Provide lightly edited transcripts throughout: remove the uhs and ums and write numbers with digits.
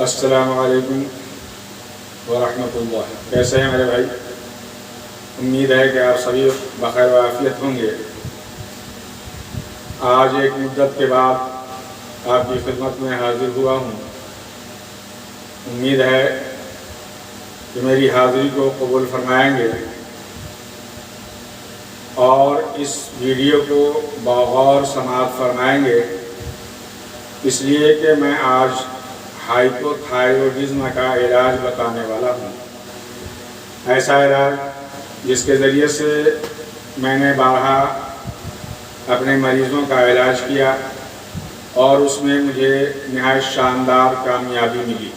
السلام علیکم ورحمۃ اللہ۔ کیسے ہیں میرے بھائی؟ امید ہے کہ آپ سبھی بخیر و عافیت ہوں گے۔ آج ایک مدت کے بعد آپ کی خدمت میں حاضر ہوا ہوں۔ امید ہے کہ میری حاضری کو قبول فرمائیں گے اور اس ویڈیو کو بغور سماعت فرمائیں گے، اس لیے کہ میں آج ہائپو تھائرائیڈزم کا علاج بتانے والا ہوں۔ ایسا علاج جس کے ذریعے سے میں نے بارہا اپنے مریضوں کا علاج کیا اور اس میں مجھے نہایت شاندار کامیابی ملی۔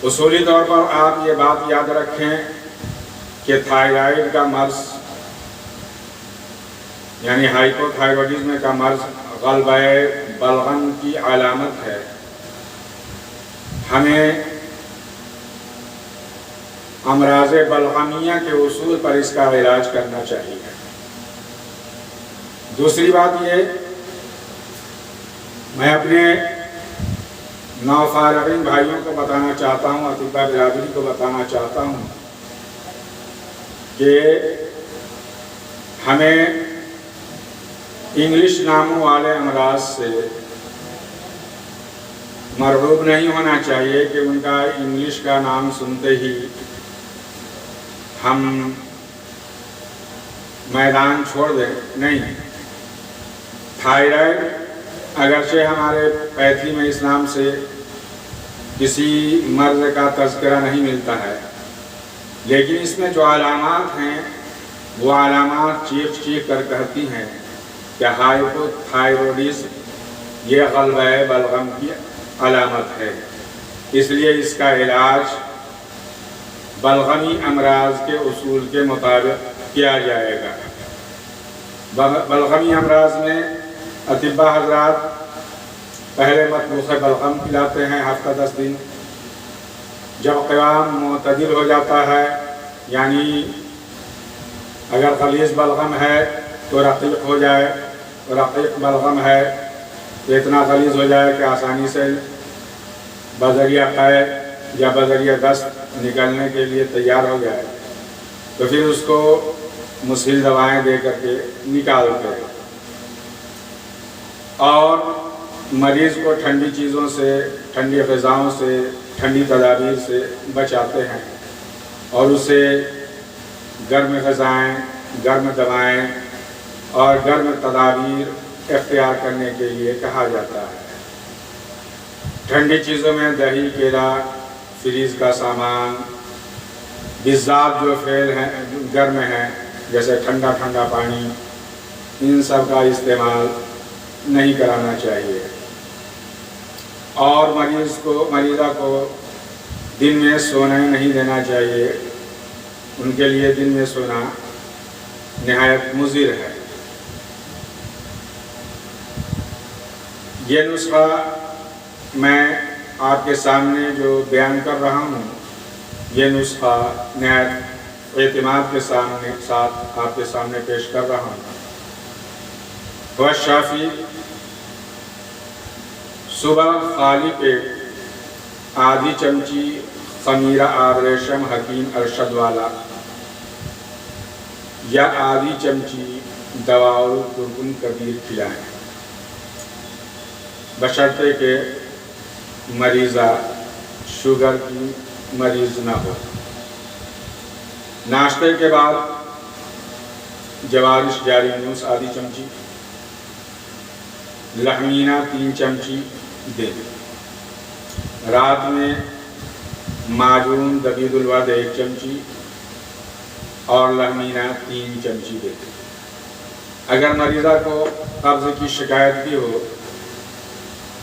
اصولی طور پر آپ یہ بات یاد رکھیں کہ تھائرائیڈ کا مرض یعنی ہائپو تھائرائیڈزم کا مرض غلبہ بلغم کی علامت ہے۔ ہمیں امراض بلغمیہ کے اصول پر اس کا علاج کرنا چاہیے۔ دوسری بات یہ، میں اپنے نوفارغین بھائیوں کو بتانا چاہتا ہوں، اطباء برادری کو بتانا چاہتا ہوں کہ ہمیں انگلش ناموں والے امراض سے مرعوب نہیں ہونا چاہیے کہ ان کا انگلش کا نام سنتے ہی ہم میدان چھوڑ دیں۔ نہیں، تھائرائیڈ اگرچہ ہمارے پیتھی میں اسلام سے کسی مرض کا تذکرہ نہیں ملتا ہے، لیکن اس میں جو علامات ہیں وہ علامات چیخ چیخ کر کہتی ہیں کہ ہائپو تھائرائیڈزم یہ غلبہ بلغم کی علامت ہے۔ اس لیے اس کا علاج بلغمی امراض کے اصول کے مطابق کیا جائے گا۔ بلغمی امراض میں اطباء حضرات پہلے مطبوخ بلغم پلاتے ہیں ہفتہ 10 دن۔ جب قوام معتدل ہو جاتا ہے، یعنی اگر غلیظ بلغم ہے تو رقیق ہو جائے، رقیق بلغم ہے تو اتنا غلیظ ہو جائے کہ آسانی سے بذریعہ قے یا بذریعہ دست نکلنے کے لیے تیار ہو جائے، تو پھر اس کو مسہل دوائیں دے کر کے نکالتے ہیں اور مریض کو ٹھنڈی چیزوں سے، ٹھنڈی غذاؤں سے، ٹھنڈی تدابیر سے بچاتے ہیں اور اسے گرم غذائیں، گرم دوائیں اور گرم تدابیر اختیار کرنے کے لیے کہا جاتا ہے۔ ٹھنڈی چیزوں میں دہی، کیلا، فریز کا سامان، بالذات جو فعل ہیں گرم ہیں جیسے ٹھنڈا پانی، ان سب کا استعمال نہیں کرانا چاہیے۔ اور مریضہ کو دن میں سونے نہیں دینا چاہیے، ان کے لیے دن میں سونا نہایت مضر ہے۔ یہ نسخہ میں آپ کے سامنے جو بیان کر رہا ہوں، یہ نسخہ نہایت اعتماد کے ساتھ آپ کے سامنے پیش کر رہا ہوں۔ وہ شافی صبح خالی پیٹ آدھی چمچی خمیرہ آب ریشم حکیم ارشد والا یا آدھی چمچی دواؤ کرکم کبیر کھلائیں، بشرطے کہ مریضہ شوگر کی مریض نہ ہو۔ ناشتے کے بعد جوارش جاری نوس آدھی چمچی، لہمینہ 3 چمچی دیں۔ رات میں معجون دبید الود 1 چمچی اور لہمینہ 3 چمچی دیں۔ اگر مریضہ کو قبض کی شکایت بھی ہو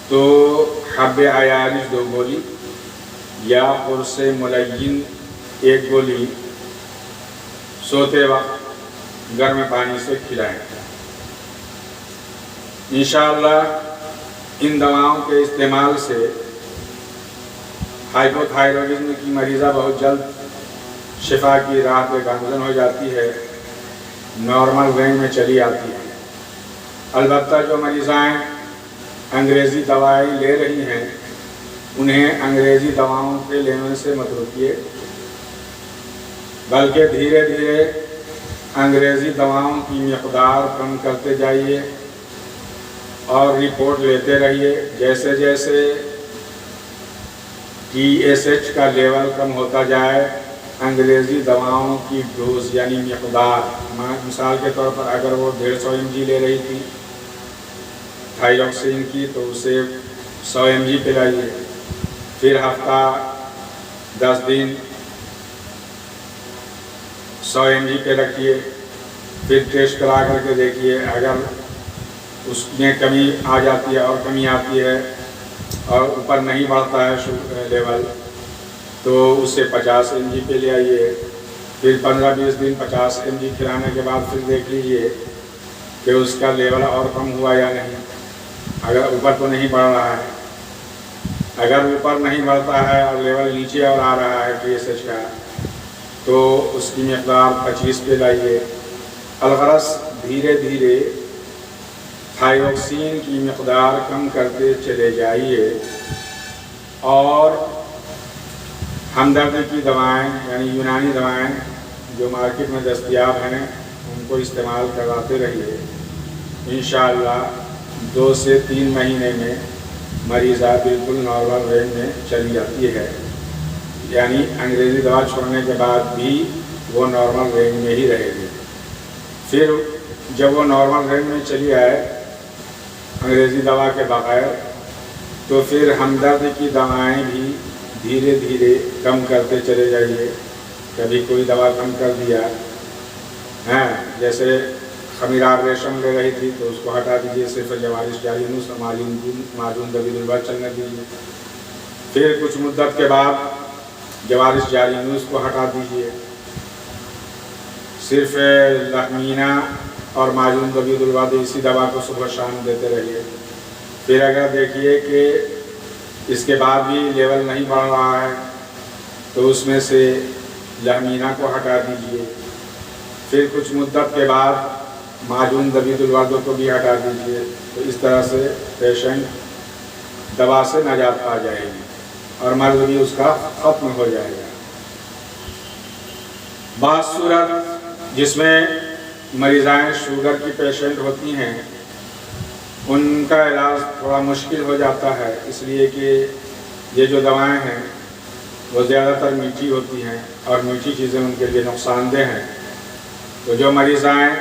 تو حب عیارج 2 گولی یا قرص ملین 1 گولی سوتے وقت گرم پانی سے کھلائیں۔ انشاءاللہ ان دواؤں کے استعمال سے ہائپو تھائرائیڈزم کی مریضہ بہت جلد شفا کی راہ پہ گامزن ہو جاتی ہے، نارمل رینج میں چلی آتی ہے۔ البتہ جو مریضائیں انگریزی دوائیں لے رہی ہیں انہیں انگریزی دواؤں کے لینے سے مت روکیے، بلکہ دھیرے دھیرے انگریزی دواؤں کی مقدار کم کرتے جائیے اور رپورٹ لیتے رہیے۔ جیسے جیسے TSH کا لیول کم ہوتا جائے انگریزی دواؤں کی ڈوز یعنی مقدار، مثال کے طور پر اگر وہ 150 mg لے رہی تھی تھائیروکسین کی تو اسے 100 mg پلائیے، پھر ہفتہ 10 دن 100 mg پہ رکھیے، پھر ٹیسٹ کرا کر کے دیکھیے، اگر اس میں کمی آ جاتی ہے اور کمی آتی ہے اور اوپر نہیں بڑھتا ہے لیول تو اسے 50 mg پہ لے آئیے، پھر 15-20 دن 50 mg کھلانے کے بعد پھر دیکھ لیجئے کہ اس کا لیول اور کم ہوا یا نہیں، اگر اوپر تو نہیں بڑھ رہا ہے۔ اگر اوپر نہیں بڑھتا ہے اور لیول نیچے اور آ رہا ہے TSH کا تو اس کی مقدار 25 پہ لائیے۔ الغرض دھیرے دھیرے تھائیروکسین کی مقدار کم کرتے چلے جائیے اور ہمدردی کی دوائیں یعنی یونانی دوائیں جو مارکیٹ میں دستیاب ہیں ان کو استعمال کرواتے رہیے۔ انشاءاللہ 2 سے 3 مہینے میں مریضہ بالکل نارمل رینج میں چلی جاتی ہے، یعنی انگریزی دوا چھوڑنے کے بعد بھی وہ نارمل رینج میں ہی رہے گی۔ پھر جب وہ نارمل رینج میں چلی آئے انگریزی دوا کے بغیر تو پھر ہمدرد کی دوائیں بھی دھیرے دھیرے کم کرتے چلے جائیے۔ کبھی کوئی دوا کم کر دیا جیسے خمیرہ ریشم لے رہی تھی تو اس کو ہٹا دیجیے، صرف جوارش جالینوس معجون دبیل البا چلنے دیجیے، پھر کچھ مدت کے بعد جوارش جالینوس کو ہٹا دیجیے، صرف لحمینہ اور معجون دبیل البا اسی دوا کو صبح شام دیتے رہیے۔ پھر اگر دیکھیے کہ اس کے بعد بھی لیول نہیں بڑھ رہا ہے تو اس میں سے لحمینہ کو ہٹا دیجیے، پھر کچھ مدت کے بعد معجون دبیل البا کو بھی ہٹا دیجیے۔ تو اس طرح سے پیشنٹ دوا سے نجات پا جائے گی اور مرض بھی اس کا ختم ہو جائے گا۔ بعض صورت جس میں مریضائیں شوگر کی پیشنٹ ہوتی ہیں ان کا علاج تھوڑا مشکل ہو جاتا ہے، اس لیے کہ یہ جو دوائیں ہیں وہ زیادہ تر میٹھی ہوتی ہیں اور میٹھی چیزیں ان کے لیے نقصان دہ ہیں۔ تو جو مریضائیں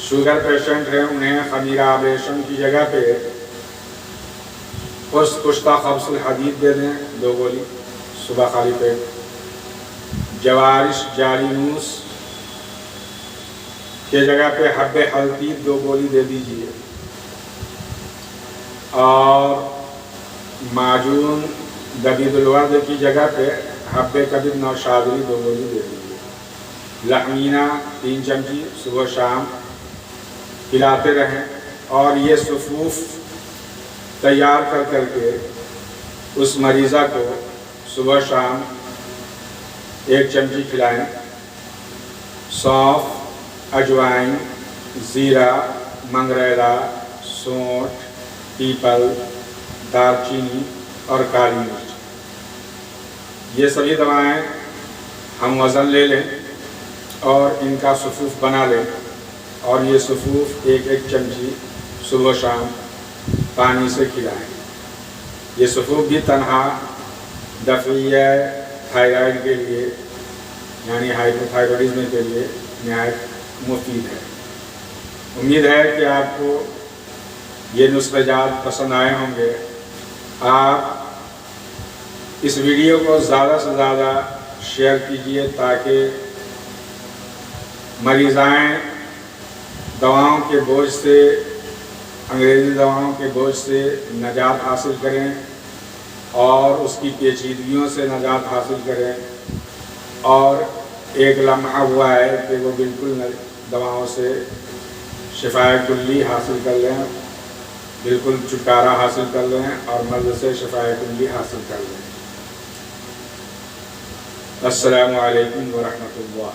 شوگر پیشنٹ ہیں انہیں خمیرہ آبریشن کی جگہ پہ کشتہ خبز الحدید دے دیں 2 گولی صبح خالی پیٹ، جوارش جالینوس کے جگہ پہ حب حلتید 2 گولی دے دیجیے اور معجون دبیب الورد کی جگہ پہ حب کبد نوشادری 2 گولی دے دیجیے۔ لحمینہ 3 چمچی صبح شام پلاتے رہیں اور یہ صفوف تیار کر کے اس مریضہ کو صبح شام 1 چمچی کھلائیں۔ سونف، اجوائن، زیرہ، منگریلا، سونٹ، پیپل، دار چینی اور کالی مرچ، یہ سبھی دوائیں ہم وزن لے لیں اور ان کا صفوف بنا لیں اور یہ صفوف 1 چمچی صبح شام پانی سے کھلائیں۔ یہ صفوف بھی تنہا دفعیہ تھائرائیڈ کے لیے یعنی ہائپوتھائرائڈزم کے لیے نہایت مفید ہے۔ امید ہے کہ آپ کو یہ نسخہ جات پسند آئے ہوں گے۔ آپ اس ویڈیو کو زیادہ سے زیادہ شیئر کیجیے تاکہ مریضائیں دواؤں کے بوجھ سے، انگریزی دواؤں کے بوجھ سے نجات حاصل کریں اور اس کی پیچیدگیوں سے نجات حاصل کریں اور ایک لمحہ ہوا ہے کہ وہ بالکل دواؤں سے شفائے کلی حاصل کر لیں، بالکل چھٹکارا حاصل کر لیں اور مرض سے شفائے کلی حاصل کر لیں۔ السلام علیکم ورحمۃ اللہ۔